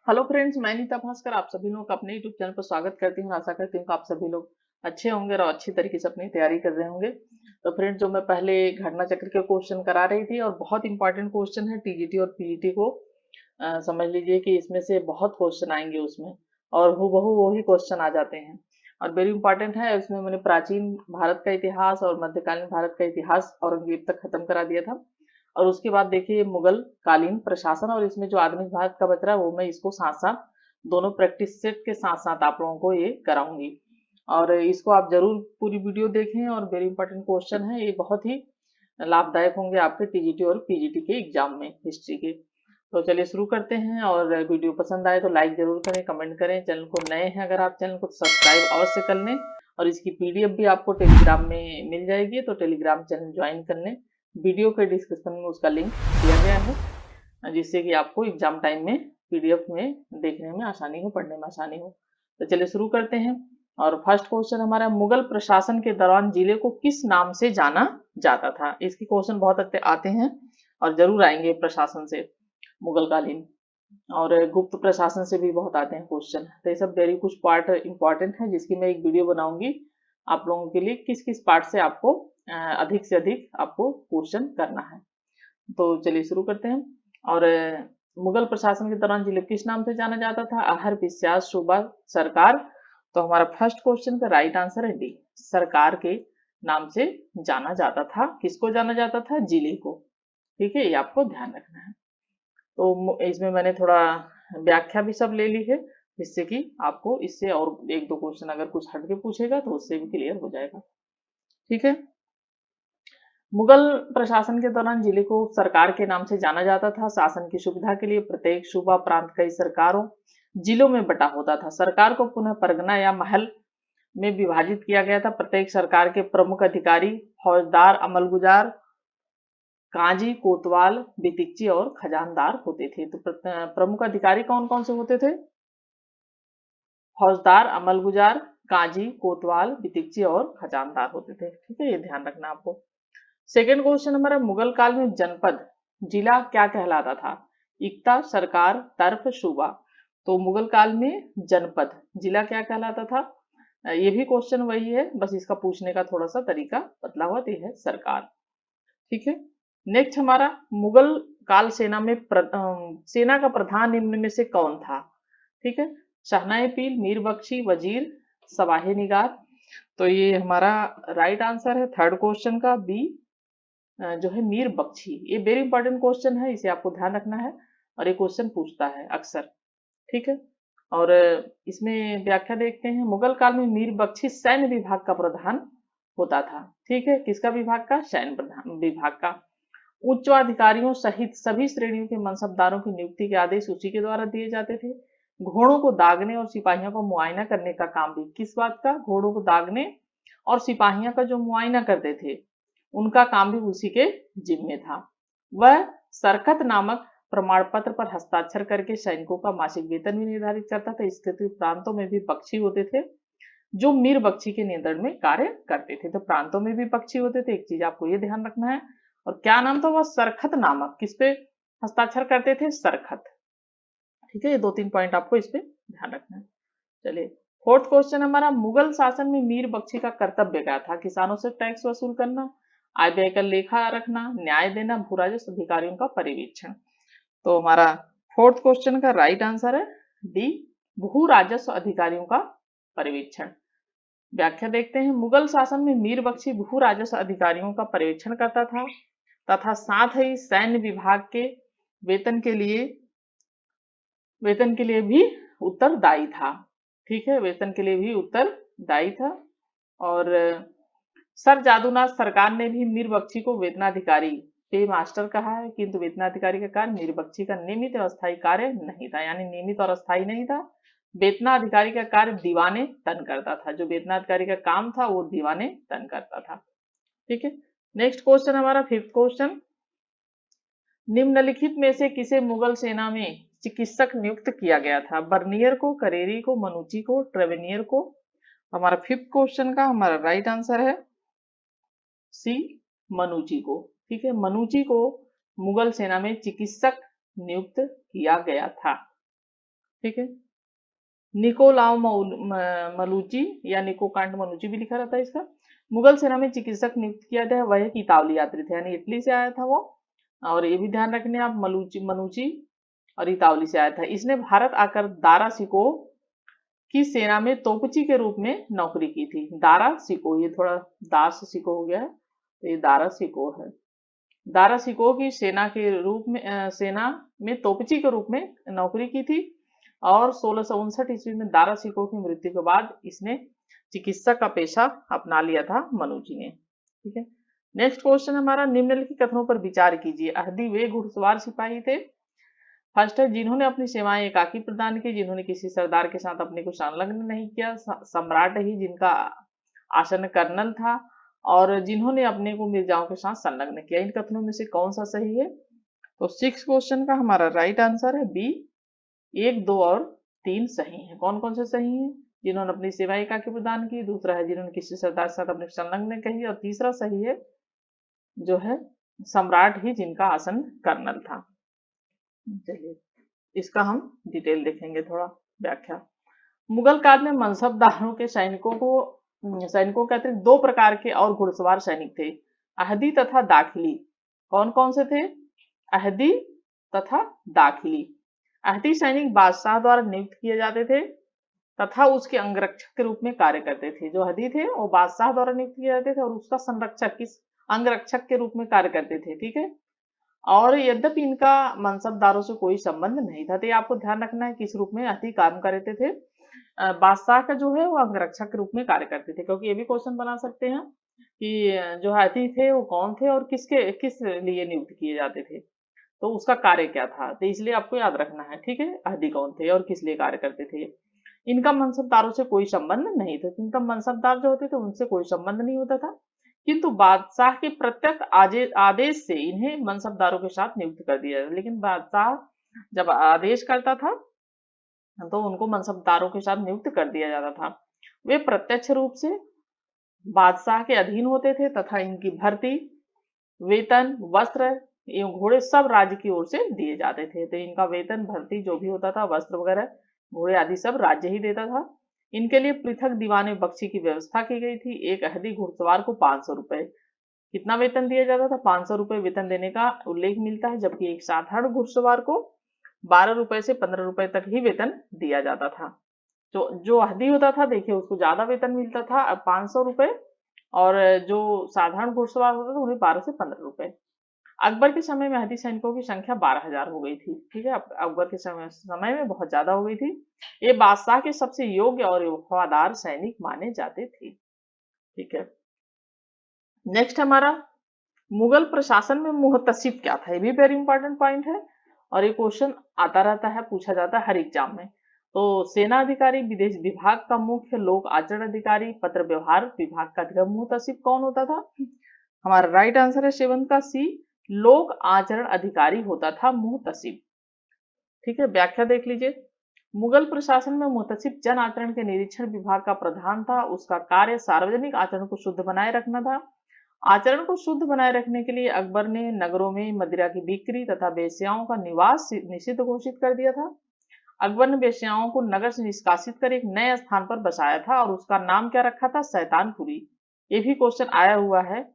Hello friends, मैं नीता भास्कर आप सभी लोगों का अपने यूट्यूब चैनल पर स्वागत करती हूँ। आशा करती हूँ कि आप सभी लोग अच्छे होंगे और अच्छी तरीके से अपनी तैयारी कर रहे होंगे। तो फ्रेंड्स, जो मैं पहले घटना चक्र के क्वेश्चन करा रही थी और बहुत इंपॉर्टेंट क्वेश्चन है टीजीटी और पीजीटी को, समझ लीजिए कि इसमें से बहुत क्वेश्चन आएंगे उसमें, और हूबहू वही क्वेश्चन आ जाते हैं और वेरी इंपॉर्टेंट है। उसमें मैंने प्राचीन भारत का इतिहास और मध्यकालीन भारत का इतिहास औरंगजेब तक खत्म करा दिया था। और उसके बाद देखिए मुगल कालीन प्रशासन, और इसमें जो आधुनिक भारत का बच रहा है वो मैं इसको साथ साथ दोनों प्रैक्टिस सेट के साथ साथ आप लोगों को ये कराऊंगी। और इसको आप जरूर पूरी वीडियो देखें, और वेरी इंपॉर्टेंट क्वेश्चन है ये, बहुत ही लाभदायक होंगे आपके टीजीटी और पीजीटी के एग्जाम में हिस्ट्री के। तो चलिए शुरू करते हैं, और वीडियो पसंद आए तो लाइक जरूर करें, कमेंट करें। चैनल को नए हैं अगर आप, चैनल को सब्सक्राइब अवश्य कर लें। और इसकी पीडीएफ भी आपको टेलीग्राम में मिल जाएगी, तो टेलीग्राम चैनल ज्वाइन कर लें। वीडियो के डिस्क्रिप्शन में उसका लिंक दिया गया है, जिससे कि आपको एग्जाम टाइम में पीडीएफ में देखने में आसानी हो, पढ़ने में आसानी हो। तो चलिए शुरू करते हैं। और फर्स्ट क्वेश्चन हमारा, मुगल प्रशासन के दौरान जिले को किस नाम से जाना जाता था? इसके क्वेश्चन बहुत आते हैं और जरूर आएंगे प्रशासन से, मुगल कालीन और गुप्त प्रशासन से भी बहुत आते हैं क्वेश्चन। तो ये सब वेरी कुछ पार्ट इंपॉर्टेंट है, जिसकी मैं एक वीडियो बनाऊंगी आप लोगों के लिए, किस किस पार्ट से आपको अधिक से अधिक आपको क्वेश्चन करना है। तो चलिए शुरू करते हैं। और मुगल प्रशासन के दौरान जिले किस नाम से जाना जाता था? आहर, बिस्यास, सूबा, सरकार। तो हमारा फर्स्ट क्वेश्चन का राइट आंसर है डी, सरकार के नाम से जाना जाता था। किसको जाना जाता था? जिले को। ठीक है, ये आपको ध्यान रखना है। तो इसमें मैंने थोड़ा व्याख्या भी सब ले ली है, जिससे कि आपको इससे और एक दो क्वेश्चन अगर कुछ हट के पूछेगा तो उससे भी क्लियर हो जाएगा। ठीक है। मुगल प्रशासन के दौरान जिले को सरकार के नाम से जाना जाता था। शासन की सुविधा के लिए प्रत्येक सूबा प्रांत कई सरकारों जिलों में बटा होता था। सरकार को पुनः परगना या महल में विभाजित किया गया था। प्रत्येक सरकार के प्रमुख अधिकारी फौजदार, अमलगुजार, काजी, कोतवाल, बितिच्ची और खजानदार होते थे। तो प्रमुख अधिकारी कौन कौन से होते थे? फौजदार, अमलगुजार, काजी, कोतवाल, बितिच्ची और खजानदार होते थे। ठीक है, ये ध्यान रखना आपको। सेकेंड क्वेश्चन हमारा, मुगल काल में जनपद जिला क्या कहलाता था? इक्ता, सरकार, तर्फ, सूबा। तो मुगल काल में जनपद जिला क्या कहलाता था? ये भी क्वेश्चन वही है, बस इसका पूछने का थोड़ा सा तरीका बदला हुआ है, सरकार। ठीक है। नेक्स्ट हमारा, मुगल काल सेना में सेना का प्रधान निम्न में से कौन था? ठीक है, शाहनाए पील, मीर बख्शी, वजीर, सवाहे निगार। तो ये हमारा राइट आंसर है थर्ड क्वेश्चन का बी, जो है मीर बख्शी। ये वेरी इंपॉर्टेंट क्वेश्चन है, इसे आपको ध्यान रखना है और ये क्वेश्चन पूछता है अक्सर। ठीक है। और इसमें व्याख्या देखते हैं। मुगल काल में मीर बख्शी सैन्य विभाग का प्रधान होता था। ठीक है, किसका विभाग का? सैन्य प्रधान विभाग का। उच्चाधिकारियों सहित सभी श्रेणियों के मनसबदारों की नियुक्ति के आदेश उसी के द्वारा दिए जाते थे। घोड़ों को दागने और सिपाहियों को मुआयना करने का काम भी किस बात का? घोड़ों को दागने और सिपाहियों का जो मुआयना करते थे उनका काम भी उसी के जिम्मे था। वह सरकत नामक प्रमाण पत्र पर हस्ताक्षर करके सैनिकों का मासिक वेतन भी निर्धारित करता था। इसके प्रांतों में भी पक्षी होते थे जो मीर बख्शी के नियंत्रण में कार्य करते थे। तो प्रांतों में भी पक्षी होते थे, एक चीज आपको ये ध्यान रखना है। और क्या नाम था? वह सरखत नामक, किस पे हस्ताक्षर करते थे? सरखत। ठीक है, ये दो तीन पॉइंट आपको इस पे ध्यान रखना है। चलिए फोर्थ क्वेश्चन हमारा, मुगल शासन में मीर बख्शी का कर्तव्य क्या था? किसानों से टैक्स वसूल करना, आय व्यय का लेखा रखना, न्याय देना, भू राजस्व अधिकारियों का परिवीक्षण। तो हमारा फोर्थ क्वेश्चन का राइट आंसर है डी, भू राजस्व अधिकारियों का परिवीक्षण। व्याख्या देखते हैं। मुगल शासन में मीर बख्शी भू राजस्व अधिकारियों का पर्यवेक्षण करता था तथा साथ ही सैन्य विभाग के वेतन के लिए भी उत्तरदायी था। ठीक है, वेतन के लिए भी उत्तरदायी था। और सर जादूनाथ सरकार ने भी मीर बख्शी को वेतनाधिकारी, पे मास्टर कहा है, किंतु वेतनाधिकारी का कार्य मीर बख्शी का नियमित और अस्थायी कार्य नहीं था, यानी नियमित और अस्थायी नहीं था। वेतनाधिकारी का कार्य दीवाने तन करता था। जो वेतनाधिकारी का काम था वो दीवाने तन करता था। ठीक है। नेक्स्ट क्वेश्चन हमारा फिफ्थ क्वेश्चन, निम्नलिखित में से किसे मुगल सेना में चिकित्सक नियुक्त किया गया था? बर्नियर को, करेरी को, मनुची को, ट्रेवेनियर को। हमारा फिफ्थ क्वेश्चन का हमारा राइट आंसर है सी, मनुची को। ठीक है, मनुची को मुगल सेना में चिकित्सक नियुक्त किया गया था। ठीक है। निकोलाउ मलूची या निकोकांट मलूची भी लिखा रहता है इसका। मुगल सेना में चिकित्सक नियुक्त किया गया, वह एक इतालवी यात्री थे, यानी इटली से आया था वो। और ये भी ध्यान रखने आप, मलूची मनुची और इतावली से आया था। इसने भारत आकर दारा सिको की सेना में तोपची के रूप में नौकरी की थी। दारा सिको, ये थोड़ा दास सिको हो गया है, तो ये दारा सिको है। दारा सिको की सेना के रूप में सेना में तोपची के रूप में नौकरी की थी। और 1659 ईस्वी में दारा सिको की मृत्यु के बाद इसने चिकित्सक का पेशा अपना लिया था मनुजी ने। ठीक है। नेक्स्ट क्वेश्चन हमारा, निम्नलिखित कथनों पर विचार कीजिए। अहदी वे घुड़सवार सिपाही थे। फर्स्ट है, जिन्होंने अपनी सेवाएं एकाकी प्रदान की, जिन्होंने किसी सरदार के साथ अपने को संलग्न नहीं किया, सम्राट ही जिनका आसन कर्नल था, और जिन्होंने अपने को मिर्जाओं के साथ संलग्न किया। इन कथनों में से कौन सा सही है? तो 6 क्वेश्चन का हमारा राइट आंसर है बी, 1, 2 और 3 सही है। कौन कौन से सही है? जिन्होंने अपनी सेवाएं एकाकी प्रदान की, दूसरा है जिन्होंने किसी सरदार के साथ अपने संलग्न कही, और तीसरा सही है जो है सम्राट ही जिनका आसन कर्नल था। चलिए इसका हम डिटेल देखेंगे, थोड़ा व्याख्या। मुगल काल में मनसबदारों के सैनिकों के अतिरिक्त 2 प्रकार के और घुड़सवार सैनिक थे, अहदी तथा दाखिली। कौन कौन से थे? अहदी तथा दाखिली। अहदी सैनिक बादशाह द्वारा नियुक्त किए जाते थे तथा उसके अंगरक्षक के रूप में कार्य करते थे। जो अहदी थे वो बादशाह द्वारा नियुक्त किए जाते थे और उसका संरक्षक किस अंगरक्षक के रूप में कार्य करते थे। ठीक है। और यद्यपि इनका मनसबदारों से कोई संबंध नहीं था, तो ये आपको ध्यान रखना है किस रूप में अहदी काम करते थे। बादशाह का जो है वो अंगरक्षक के रूप में कार्य करते थे, क्योंकि ये भी क्वेश्चन बना सकते हैं कि जो हाथी थे वो कौन थे और किस लिए नियुक्त किए जाते थे, तो उसका कार्य क्या था, तो इसलिए आपको याद रखना है। ठीक है, हाथी कौन थे और किस लिए कार्य करते थे। इनका मनसबदारों से कोई संबंध नहीं था। इनका मनसबदार जो होते थे उनसे कोई संबंध नहीं होता था, किंतु बादशाह के प्रत्यक्ष आदेश से इन्हें मनसबदारों के साथ नियुक्त कर दिया जाता। लेकिन बादशाह जब आदेश करता था तो उनको मनसबदारों के साथ नियुक्त कर दिया जाता था। वे प्रत्यक्ष रूप से बादशाह के अधीन होते थे तथा इनकी भर्ती, वेतन, वस्त्र एवं घोड़े सब राज्य की ओर से दिए जाते थे। तो इनका वेतन, भर्ती जो भी होता था, वस्त्र वगैरह, घोड़े आदि सब राज्य ही देता था। इनके लिए पृथक दीवाने बख्शी की व्यवस्था की गई थी। एक अहदी घुड़सवार को 500 रुपए कितना वेतन दिया जाता था? 500 रुपए वेतन देने का उल्लेख मिलता है, जबकि एक साधारण घुड़सवार को 12 रुपए से 15 रुपए तक ही वेतन दिया जाता था। तो जो अहदी होता था देखिए उसको ज्यादा वेतन मिलता था, 500 रुपए, और जो साधारण घुड़सवार होता था उन्हें 12 से 15 रुपए। अकबर के समय में अहदी सैनिकों की संख्या 12,000 हो गई थी। ठीक है, अकबर के समय में बहुत ज्यादा हो गई थी। ये बादशाह के सबसे योग्य और वफादार सैनिक माने जाते थे। ठीक है। नेक्स्ट हमारा, मुगल प्रशासन में मुहतसिब क्या था? ये भी वेरी इंपॉर्टेंट पॉइंट है और ये क्वेश्चन आता रहता है, पूछा जाता है हर एग्जाम में। तो सेना अधिकारी, विदेश विभाग का मुख्य, लोक आचरण अधिकारी, पत्र व्यवहार विभाग का अधिकारी, मुहतसिब कौन होता था? हमारा राइट आंसर है 7 का सी, लोक आचरण अधिकारी होता था मुहतसिब। ठीक है, व्याख्या देख लीजिए। मुगल प्रशासन में मुहतसिब जन आचरण के निरीक्षण विभाग का प्रधान था। उसका कार्य सार्वजनिक आचरण को शुद्ध बनाए रखना था। आचरण को शुद्ध बनाए रखने के लिए अकबर ने नगरों में मदिरा की बिक्री तथा वेश्याओं का निवास निषिद्ध घोषित कर दिया था। अकबर ने वेश्याओं को नगर से निष्कासित कर एक नए स्थान पर बसाया था और उसका नाम क्या रखा था? शैतानपुरी। ये भी क्वेश्चन आया हुआ है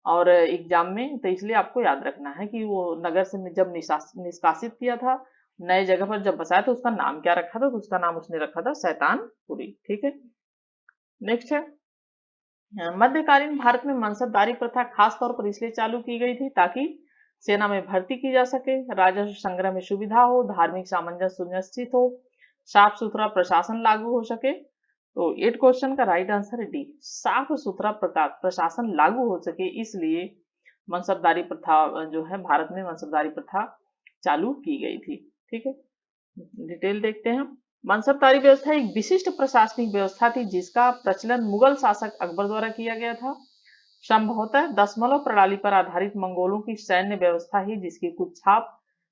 और एग्जाम में, तो इसलिए आपको याद रखना है कि वो नगर से जब निष्कासित किया था, नए जगह पर जब बसाया तो उसका नाम क्या रखा था? तो उसका नाम उसने रखा था शैतानपुरी। ठीक है। नेक्स्ट है, मध्यकालीन भारत में मनसबदारी प्रथा खास तौर पर इसलिए चालू की गई थी ताकि सेना में भर्ती की जा सके, राजस्व संग्रह में सुविधा हो, धार्मिक सामंजस्य सुनिश्चित हो, साफ सुथरा प्रशासन लागू हो सके। तो 8 क्वेश्चन का राइट आंसर है डी, साफ सुथरा प्रशासन लागू हो सके, इसलिए मनसबदारी प्रथा जो है भारत में मनसबदारी प्रथा चालू की गई थी। ठीक है, डिटेल देखते हैं। मनसबदारी व्यवस्था एक विशिष्ट प्रशासनिक व्यवस्था थी जिसका प्रचलन मुगल शासक अकबर द्वारा किया गया था। संभवतः दशमलव प्रणाली पर आधारित मंगोलों की सैन्य व्यवस्था ही जिसकी कुछ छाप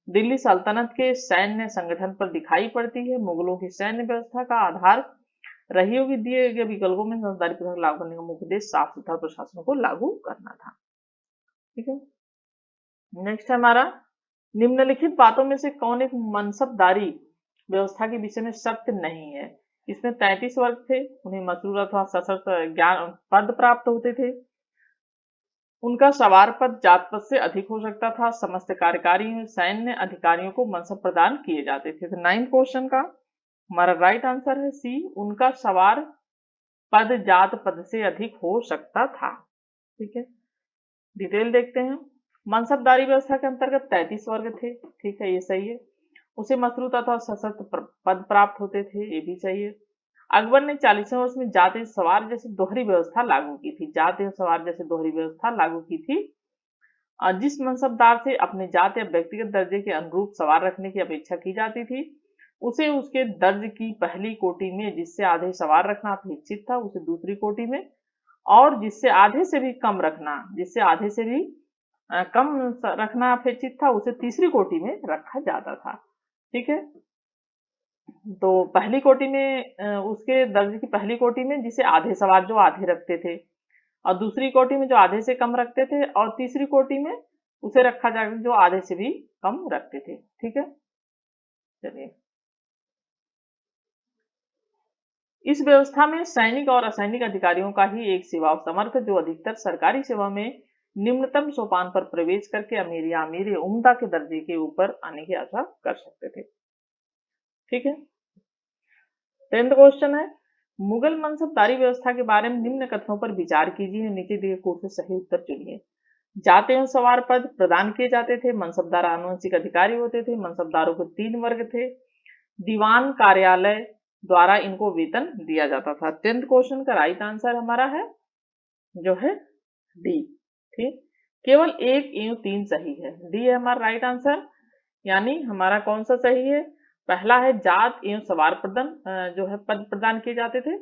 दिल्ली सल्तनत के सैन्य संगठन पर दिखाई पड़ती है। मुगलों की सैन्य व्यवस्था का आधार रही होगी दिए गए विकल्पों में मनसबदारी प्रथा लागू करने का मुख्य उद्देश्य साफ सुथरा प्रशासन को लागू करना था। ठीक है। नेक्स्ट है हमारा, निम्नलिखित बातों में से कौन एक मनसबदारी व्यवस्था के विषय में शर्त नहीं है। इसमें 33 वर्ग थे, उन्हें मसरूर अथवा सशस्त्र ज्ञान पद प्राप्त होते थे। उनका सवार पद जात पद से अधिक हो सकता था। समस्त कार्यकारी सैन्य अधिकारियों को मनसब प्रदान किए जाते थे। तो 9th क्वेश्चन का हमारा राइट आंसर है सी, उनका सवार पद जात पद से अधिक हो सकता था। ठीक है, डिटेल देखते हैं। मनसबदारी व्यवस्था के अंतर्गत 33 वर्ग थे। ठीक है, ये सही है। उसे मसरूत अथवा सशस्त्र पद प्राप्त होते थे, ये भी सही है। अकबर ने 40वें वर्ष में जाति सवार जैसी दोहरी व्यवस्था लागू की थी। जाति सवार जैसी दोहरी व्यवस्था लागू की थी। जिस मनसबदार से अपने जाति या व्यक्तिगत दर्जे के अनुरूप सवार रखने की अपेक्षा की जाती थी, उसे उसके दर्ज की पहली कोटि में जिससे आधे सवार रखना अपेक्षित था, उसे दूसरी कोटि में, और जिससे आधे से भी कम रखना, जिससे आधे से भी कम रखना अपेक्षित था, उसे तीसरी कोटि में रखा जाता था। ठीक है, तो पहली कोटि में उसके दर्ज की पहली कोटि में जिसे आधे सवार जो आधे रखते थे, और दूसरी कोटि में जो आधे से कम रखते थे, और तीसरी कोटि में उसे रखा जाएगा जो आधे से भी कम रखते थे। ठीक है, चलिए, इस व्यवस्था में सैनिक और असैनिक अधिकारियों का ही एक सेवा समर्थ, जो अधिकतर सरकारी सेवा में निम्नतम सोपान पर प्रवेश करके अमीर या अमीर उम्दा के दर्जे के ऊपर आने की आशा कर सकते थे। ठीक है, 10th क्वेश्चन है, मुगल मनसबदारी व्यवस्था के बारे में निम्न कथनों पर विचार कीजिए, नीचे दिए कोड से सही उत्तर चुनिए। जाते एवं सवार पद प्रदान किए जाते थे। मनसबदार आनुवंशिक अधिकारी होते थे। मनसबदारों के 3 वर्ग थे। दीवान कार्यालय द्वारा इनको वेतन दिया जाता था। 10th क्वेश्चन का राइट आंसर हमारा है जो है डी। ठीक, केवल 1 एवं 3 सही है। डी है हमारा राइट आंसर। यानी हमारा कौन सा सही है? पहला है जात एवं सवार प्रदान जो है पद प्रदान किए जाते थे,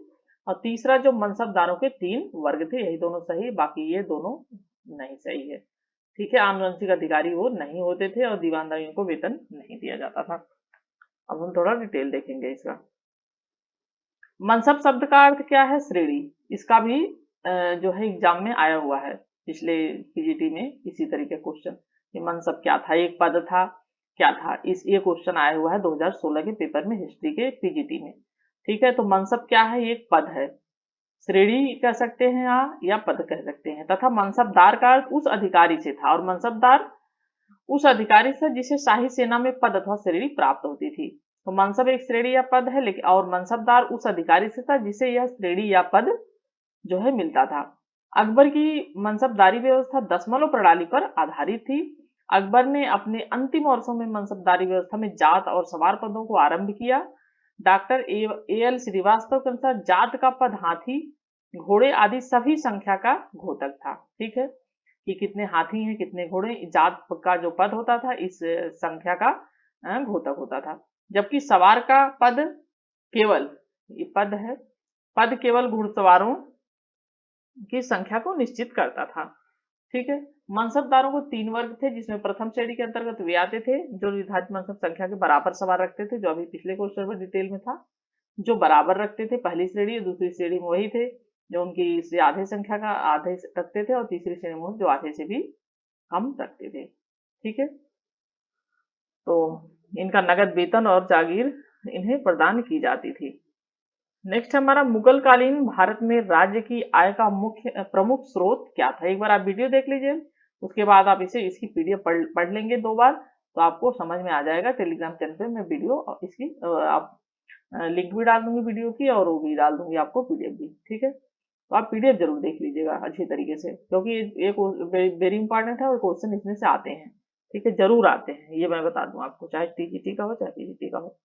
और तीसरा जो मनसबदारों के 3 वर्ग थे, यही दोनों सही, बाकी ये दोनों नहीं सही है। ठीक है, आनुवंशिक अधिकारी वो नहीं होते थे और दीवानदारियों को वेतन नहीं दिया जाता था। अब हम थोड़ा डिटेल देखेंगे इसका। मनसब शब्द का अर्थ क्या है? श्रेणी। इसका भी जो है एग्जाम में आया हुआ है, पिछले पीजीटी में इसी तरीके क्वेश्चन, ये मनसब क्या था, एक पद था, क्या था, ये क्वेश्चन आया हुआ है 2016 के पेपर में, हिस्ट्री के पीजीटी में। ठीक है, तो मनसब क्या है? एक पद है, श्रेणी कह सकते हैं या पद कह सकते हैं, तथा मनसबदार का अर्थ उस अधिकारी से था, और मनसबदार उस अधिकारी से जिसे शाही सेना में पद अथवा श्रेणी प्राप्त होती थी। तो मनसब एक श्रेणी या पद है, लेकिन और मनसबदार उस अधिकारी से था जिसे यह श्रेणी या पद जो है मिलता था। अकबर की मनसबदारी व्यवस्था दशमलव प्रणाली पर आधारित थी। अकबर ने अपने अंतिम वर्षों में मनसबदारी व्यवस्था में जात और सवार पदों को आरंभ किया। डॉक्टर एल श्रीवास्तव के अनुसार जात का पद हाथी, घोड़े आदि सभी संख्या का घोतक था। ठीक है, कि कितने हाथी हैं, कितने घोड़े, जात का जो पद होता था इस संख्या का घोतक होता था। जबकि सवार का पद केवल, ये पद है, पद केवल घुड़सवारों की संख्या को निश्चित करता था। ठीक है, मनसबदारों को 3 वर्ग थे, जिसमें प्रथम श्रेणी के अंतर्गत वे आते थे जो निर्धारित मनसब संख्या के बराबर सवार रखते थे, जो अभी पिछले क्वेश्चन में डिटेल में था, जो बराबर रखते थे। पहली श्रेणी और दूसरी श्रेणी में वही थे जो उनकी से आधे संख्या का आधे रखते थे, और तीसरी श्रेणी में जो आधे से भी कम रखते थे। ठीक है, तो इनका नगद वेतन और जागीर इन्हें प्रदान की जाती थी। नेक्स्ट हमारा मुगल कालीन भारत में राज्य की आय का मुख्य प्रमुख स्रोत क्या था? एक बार आप वीडियो देख लीजिए, उसके बाद आप इसकी पीडीएफ पढ़ लेंगे 2 बार, तो आपको समझ में आ जाएगा। टेलीग्राम चैनल पे मैं वीडियो इसकी आप लिंक भी डाल दूंगी वीडियो की, और वो भी डाल दूंगी आपको पीडीएफ भी। ठीक है, तो आप पीडीएफ जरूर देख लीजिएगा अच्छी तरीके से, क्योंकि ये वेरी इंपॉर्टेंट है और क्वेश्चन इसमें से आते हैं। ठीक है, जरूर आते हैं, ये मैं बता दूं आपको, चाहे टीजीटी का हो चाहे पीजीटी का हो।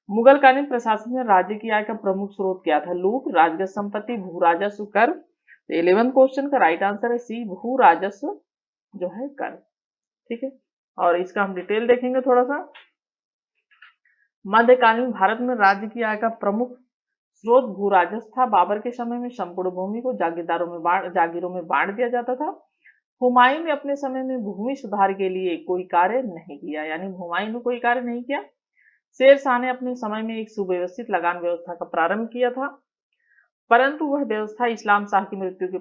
मुगलकालीन प्रशासन में राज्य की आय का प्रमुख स्रोत क्या था? लूट, राजगत संपत्ति, भू राजस्व, कर। 11th क्वेश्चन का राइट आंसर है सी, भू राजस्व जो है कर। ठीक है, और इसका हम डिटेल देखेंगे थोड़ा सा। मध्यकालीन भारत में राज्य की आय का प्रमुख स्रोत भू राजस्व था। बाबर के समय में संपूर्ण भूमि को जागीरों में बांट दिया जाता था। हुमायूं ने अपने समय में भूमि सुधार के लिए कोई कार्य नहीं किया, यानी हुमायूं ने कोई कार्य नहीं किया। शेर शाह ने अपने समय में एक सुव्यवस्थित लगान व्यवस्था का प्रारंभ किया था, परंतु वह व्यवस्था इस्लाम शाह की मृत्यु के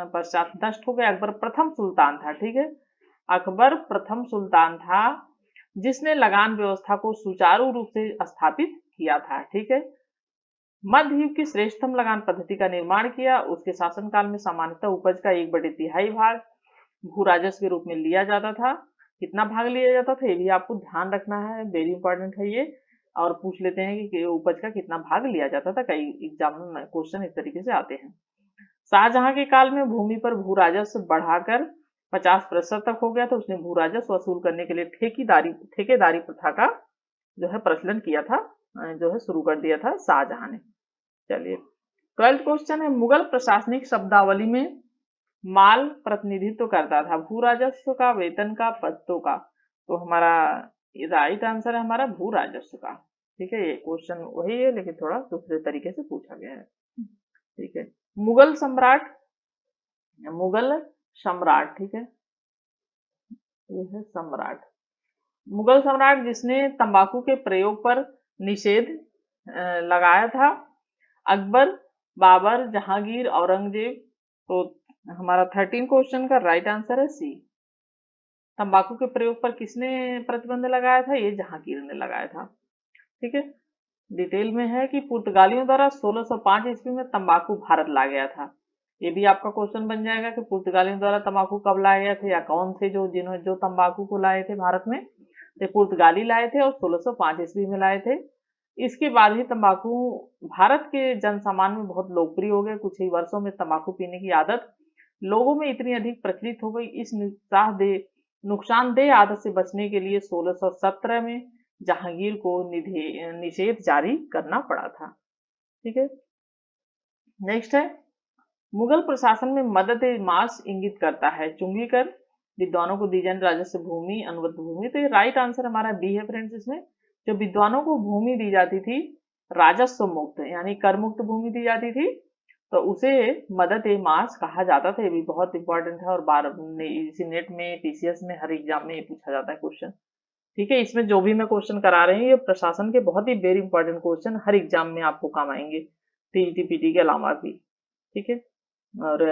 पश्चात नष्ट हो गया। अकबर प्रथम सुल्तान था। ठीक है, अकबर प्रथम सुल्तान था जिसने लगान व्यवस्था को सुचारू रूप से स्थापित किया था। ठीक है। मध्य युग की श्रेष्ठतम लगान पद्धति का निर्माण किया। उसके शासनकाल में सामान्यतः उपज का 1/3 भाग भू राजस्व के रूप में लिया जाता था। कितना भाग लिया जाता था ये भी आपको ध्यान रखना है, वेरी इंपॉर्टेंट है ये। और पूछ लेते हैं कि उपज का कितना भाग लिया जाता था, कई एग्जाम में क्वेश्चन इस तरीके से आते हैं। शाहजहां के काल में भूमि पर भू राजस्व बढ़ाकर 50% तक हो गया था। उसने भू राजस्व वसूल करने के लिए ठेकेदारी प्रथा का जो है प्रचलन किया था, जो है शुरू कर दिया था शाहजहां ने। चलिए 12th क्वेश्चन है, मुगल प्रशासनिक शब्दावली में माल प्रतिनिधित्व करता था भू राजस्व का, वेतन का, पदों का। तो हमारा राइट आंसर है हमारा भू राजस्व का। ठीक है, ये क्वेश्चन वही है लेकिन थोड़ा दूसरे तरीके से पूछा गया है। ठीक है। मुगल सम्राट, ठीक है, ये है सम्राट। मुगल सम्राट जिसने तंबाकू के प्रयोग पर निषेध लगाया था, अकबर, बाबर, जहांगीर, औरंगजेब। तो हमारा 13 क्वेश्चन का राइट आंसर है सी। तंबाकू के प्रयोग पर किसने प्रतिबंध लगाया था, ये जहांगीर ने लगाया था। ठीक है। डिटेल में है कि पुर्तगालियों द्वारा 1605 ईस्वी में तंबाकू भारत ला गया था। ये भी आपका क्वेश्चन बन जाएगा कि पुर्तगालियों द्वारा तंबाकू कब लाए गए थे या कौन थे जो तंबाकू को लाए थे भारत में। तो पुर्तगाली लाए थे और 1605 ईस्वी में लाए थे। इसके बाद ही तंबाकू भारत के जनसामान्य में बहुत लोकप्रिय हो गया। कुछ ही वर्षों में तंबाकू पीने की आदत लोगों में इतनी अधिक प्रचलित हो गई। इस नुकसानदेह आदत से बचने के लिए 1617 में जहांगीर को निषेध जारी करना पड़ा था। ठीक है। नेक्स्ट है, मुगल प्रशासन में मदद मास इंगित करता है चुंगी कर विद्वानों को दी जाने राजस्व भूमि, अनुबद्ध भूमि। तो ये राइट आंसर हमारा बी है फ्रेंड्स। इसमें जो विद्वानों को भूमि दी जाती थी राजस्व मुक्त यानी कर मुक्त भूमि दी जाती थी, तो उसे मदद ए मास कहा जाता था। ये भी बहुत इंपॉर्टेंट है और बार इसी नेट में, टीसीएस में, हर एग्जाम में ये पूछा जाता है क्वेश्चन। ठीक है। इसमें जो भी मैं क्वेश्चन करा रहे हैं ये प्रशासन के बहुत ही वेरी इंपॉर्टेंट क्वेश्चन हर एग्जाम में आपको काम आएंगे, टीईटी पीटी के अलावा भी। ठीक है। और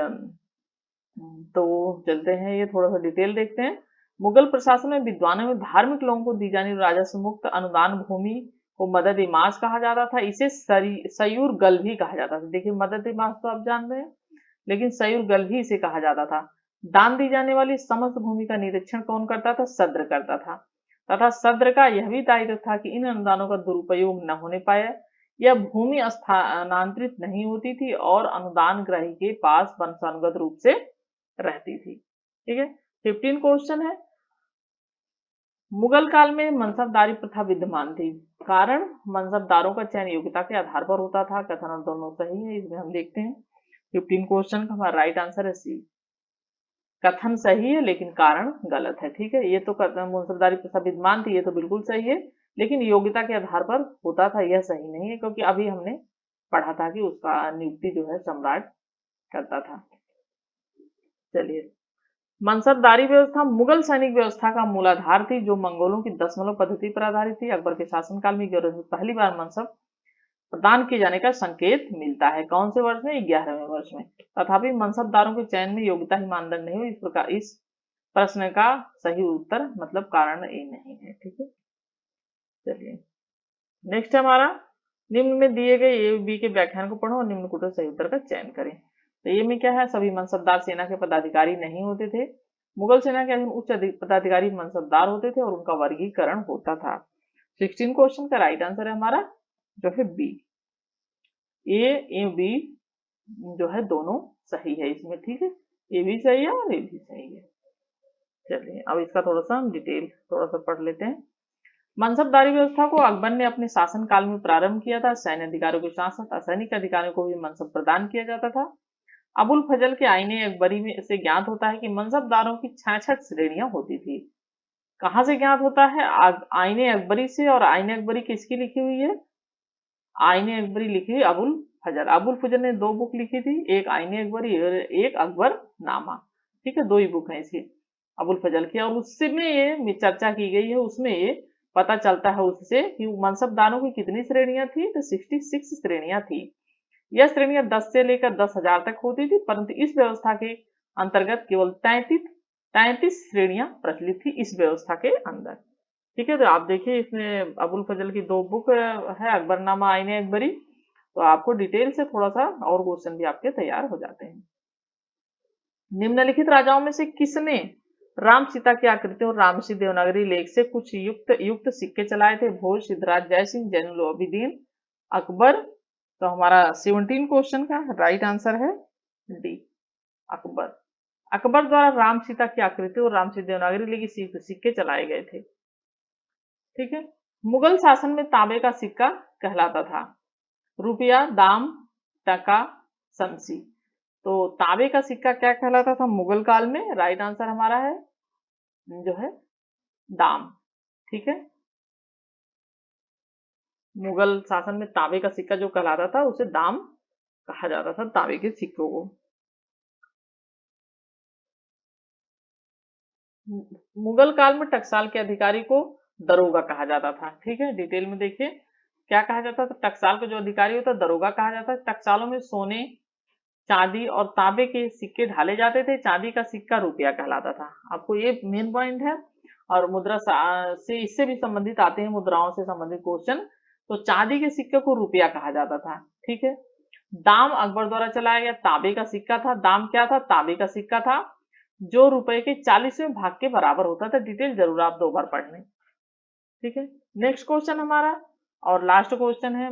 तो चलते हैं, ये थोड़ा सा डिटेल देखते हैं। मुगल प्रशासन में विद्वानों में धार्मिक लोगों को दी जाने राजस्व मुक्त अनुदान भूमि को मदद ए मास कहा जाता था। इसे सयूर गल भी कहा जाता था। देखिए मदद ए मास तो आप जान रहे हैं, लेकिन सयूर गल भी इसे कहा जाता था। दान दी जाने वाली समस्त भूमि का निरीक्षण कौन करता था, सद्र करता था, तथा सद्र का यह भी दायित्व था कि इन अनुदानों का दुरुपयोग न होने पाए। यह भूमि स्थानांतरित नहीं होती थी और अनुदान ग्राही के पास वंशानुगत रूप से रहती थी। ठीक है। 15 क्वेश्चन है, मुगल काल में मनसबदारी प्रथा विद्यमान थी, कारण मनसबदारों का चयन योग्यता के आधार पर होता था। कथन और दोनों सही है, इसमें हम देखते हैं। 15 क्वेश्चन का हमारा राइट आंसर है सी। कथन सही है लेकिन कारण गलत है। ठीक है। ये तो मनसबदारी प्रथा विद्यमान थी, ये तो बिल्कुल सही है, लेकिन योग्यता के आधार पर होता था, यह सही नहीं है, क्योंकि अभी हमने पढ़ा था कि उसका नियुक्ति जो है सम्राट करता था। चलिए, मनसबदारी व्यवस्था मुगल सैनिक व्यवस्था का मूलाधार थी, जो मंगोलों की दशमलव पद्धति पर आधारित थी। अकबर के शासनकाल में पहली बार मनसब प्रदान किए जाने का संकेत मिलता है। कौन से वर्ष में, 11वें वर्ष में। तथापि मनसबदारों के चयन में योग्यता ही मानदंड नहीं हुई। इस प्रकार इस प्रश्न का सही उत्तर मतलब कारण ए नहीं है। ठीक है। चलिए नेक्स्ट हमारा, निम्न में दिए गए ए बी के व्याख्यान को पढ़ो और निम्न कोटों सही उत्तर का चयन करें। तो ये में क्या है, सभी मनसबदार सेना के पदाधिकारी नहीं होते थे। मुगल सेना के उच्च पदाधिकारी मनसबदार होते थे और उनका वर्गीकरण होता था। 16 क्वेश्चन का राइट आंसर है हमारा जो है बी। ए बी जो है दोनों सही है इसमें। ठीक है। ये भी सही है और ये भी सही है। चलिए अब इसका थोड़ा सा हम डिटेल थोड़ा सा पढ़ लेते हैं। मनसबदारी व्यवस्था को अकबर ने अपने शासन काल में प्रारंभ किया था। सैन्य अधिकारियों के साथ साथ असैनिक अधिकारियों को भी मनसब प्रदान किया जाता था। अबुल फजल के आईने अकबरी में से ज्ञात होता है कि मनसबदारों की 66 श्रेणियां होती थी। कहां से ज्ञात होता है, आईने अकबरी से। और आईने अकबरी किसकी लिखी हुई है, आईने अकबरी लिखी हुई अबुल फजल। अबुल फजल ने 2 बुक लिखी थी, एक आईने अकबरी और एक अकबर नामा। ठीक है, 2 ही बुक है इसकी अबुल फजल की। और उसमें ये चर्चा की गई है, उसमें ये पता चलता है उससे कि मनसबदारों की कितनी श्रेणियां थी, तो 66 श्रेणियां थी। यह श्रेणियां 10 से लेकर 10,000 तक होती थी, परंतु इस व्यवस्था के अंतर्गत केवल 33 श्रेणियां प्रचलित थी इस व्यवस्था के अंदर। ठीक है, तो आप देखिए इसमें अबुल फजल की 2 बुक है, अकबरनामा, आईने अकबरी। तो आपको डिटेल से थोड़ा सा और क्वेश्चन भी आपके तैयार हो जाते हैं। निम्नलिखित राजाओं में से किसने राम सीता की आकृति और रामसी देवनागरी लेख से कुछ युक्त युक्त सिक्के चलाए थे? भोज, सिद्धराज जयसिंह, जैनुल आबिदीन, अकबर। तो हमारा 17 क्वेश्चन का राइट आंसर है डी, अकबर। अकबर द्वारा राम सीता की आकृति और रामसी देवनागरी लेखी सिक्के चलाए गए थे। ठीक है। मुगल शासन में तांबे का सिक्का कहलाता था रुपया, दाम, टका, संसी। तो तांबे का सिक्का क्या कहलाता था मुगल काल में? राइट आंसर हमारा है जो है दाम। ठीक है, मुगल शासन में तांबे का सिक्का जो कहलाता था उसे दाम कहा जाता था, तांबे के सिक्कों को। मुगल काल में टकसाल के अधिकारी को दरोगा कहा जाता था। ठीक है, डिटेल में देखिए क्या कहा जाता था। टकसाल का जो अधिकारी होता है दरोगा कहा जाता है। टकसालों में सोने, चांदी और तांबे के सिक्के ढाले जाते थे। चांदी का सिक्का रुपया कहलाता था। आपको ये मेन पॉइंट है। और मुद्रा से इससे भी संबंधित आते हैं, मुद्राओं से संबंधित क्वेश्चन। तो चांदी के सिक्के को रुपया कहा जाता था। ठीक है, दाम अकबर द्वारा चलाया गया तांबे का सिक्का था। दाम क्या था? तांबे का सिक्का था जो रुपए के 40वें भाग के बराबर होता था। डिटेल जरूर आप 2 बार पढ़ लें। ठीक है, नेक्स्ट क्वेश्चन हमारा और लास्ट क्वेश्चन है।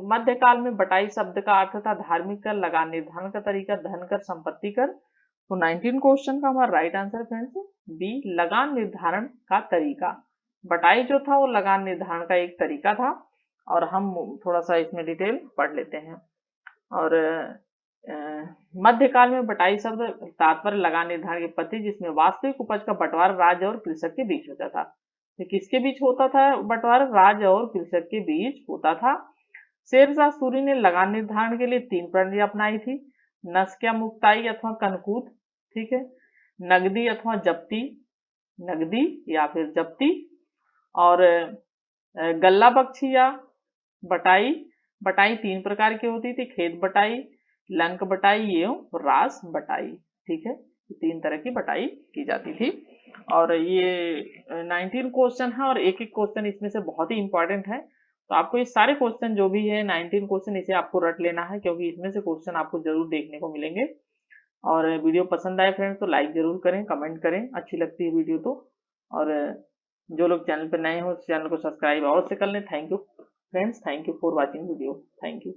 मध्यकाल में बटाई शब्द का अर्थ था धार्मिक कर, लगान निर्धारण का तरीका, धन कर, संपत्ति कर। तो 19 क्वेश्चन का हमारा राइट आंसर फ्रेंड्स बी, लगान निर्धारण का तरीका। बटाई जो था वो लगान निर्धारण का एक तरीका था। और हम थोड़ा सा इसमें डिटेल पढ़ लेते हैं। और मध्यकाल में बटाई शब्द तात्पर्य लगान निर्धारण की पद्धति जिसमें वास्तविक उपज का बंटवारा राज्य और कृषक के बीच होता था। तो किसके बीच होता था बंटवारा? राज्य और कृषक के बीच होता था। शेरशाह सूरी ने लगान निर्धारण के लिए 3 प्रणाली अपनाई थी, नस्क्या मुक्ताई अथवा कनकूद, ठीक है, नगदी अथवा जब्ती, नगदी या फिर जब्ती, और गल्ला बख्शी या बटाई। बटाई 3 प्रकार की होती थी, खेत बटाई, लंक बटाई एवं रास बटाई। ठीक है, 3 तरह की बटाई की जाती थी। और ये 19 क्वेश्चन है और एक एक क्वेश्चन इसमें से बहुत ही इंपॉर्टेंट है। तो आपको ये सारे क्वेश्चन जो भी है 19 क्वेश्चन इसे आपको रट लेना है, क्योंकि इसमें से क्वेश्चन आपको जरूर देखने को मिलेंगे। और वीडियो पसंद आए फ्रेंड्स तो लाइक जरूर करें, कमेंट करें, अच्छी लगती है वीडियो तो। और जो लोग चैनल पर नए हो चैनल को सब्सक्राइब अवश्य कर लें। Thank you friends, thank you for watching video, thank you.